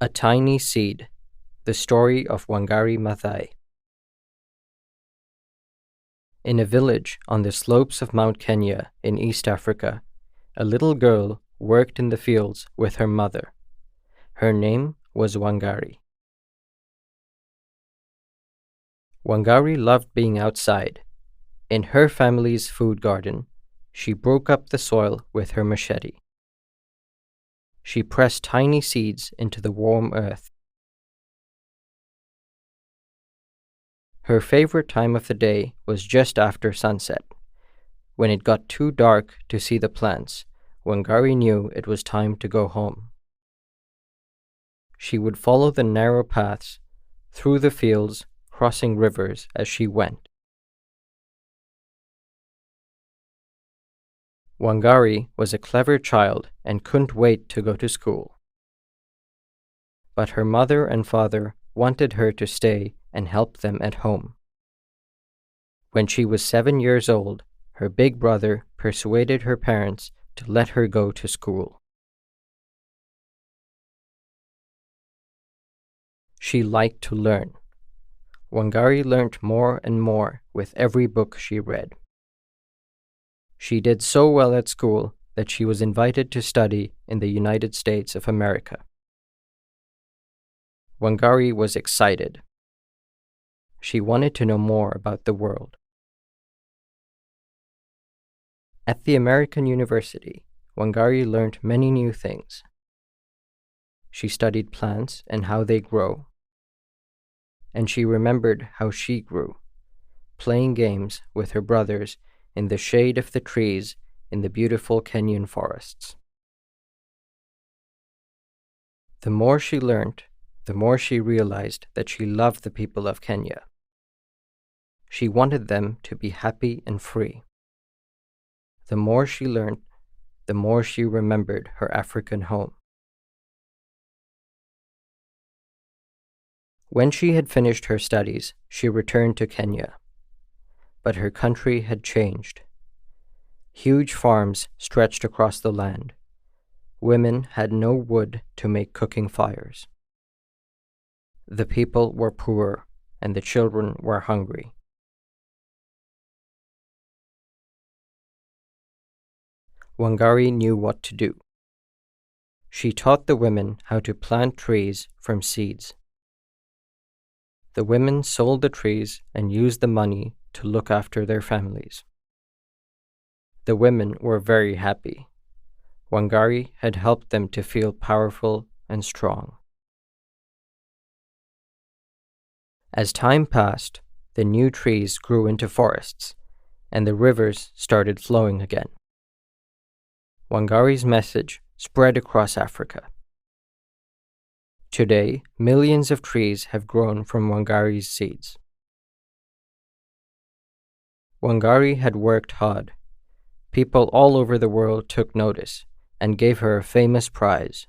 A Tiny Seed, the story of Wangari Maathai. In a village on the slopes of Mount Kenya in East Africa, a little girl worked in the fields with her mother. Her name was Wangari. Wangari loved being outside. In her family's food garden, she broke up the soil with her machete. She pressed tiny seeds into the warm earth. Her favorite time of the day was just after sunset. When it got too dark to see the plants, Wangari knew it was time to go home. She would follow the narrow paths, through the fields, crossing rivers as she went. Wangari was a clever child and couldn't wait to go to school. But her mother and father wanted her to stay and help them at home. When she was 7 years old, her big brother persuaded her parents to let her go to school. She liked to learn. Wangari learned more and more with every book she read. She did so well at school that she was invited to study in the United States of America. Wangari was excited. She wanted to know more about the world. At the American University, Wangari learned many new things. She studied plants and how they grow. And she remembered how she grew, playing games with her brothers in the shade of the trees in the beautiful Kenyan forests. The more she learned, the more she realized that she loved the people of Kenya. She wanted them to be happy and free. The more she learned, the more she remembered her African home. When she had finished her studies, she returned to Kenya. But her country had changed. Huge farms stretched across the land. Women had no wood to make cooking fires. The people were poor, and the children were hungry. Wangari knew what to do. She taught the women how to plant trees from seeds. The women sold the trees and used the money to look after their families. The women were very happy. Wangari had helped them to feel powerful and strong. As time passed, the new trees grew into forests, and the rivers started flowing again. Wangari's message spread across Africa. Today, millions of trees have grown from Wangari's seeds. Wangari had worked hard. People all over the world took notice and gave her a famous prize.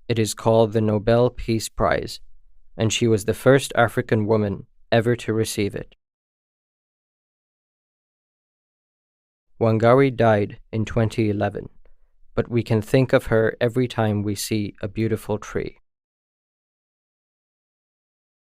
It is called the Nobel Peace Prize, and she was the first African woman ever to receive it. Wangari died in 2011, but we can think of her every time we see a beautiful tree.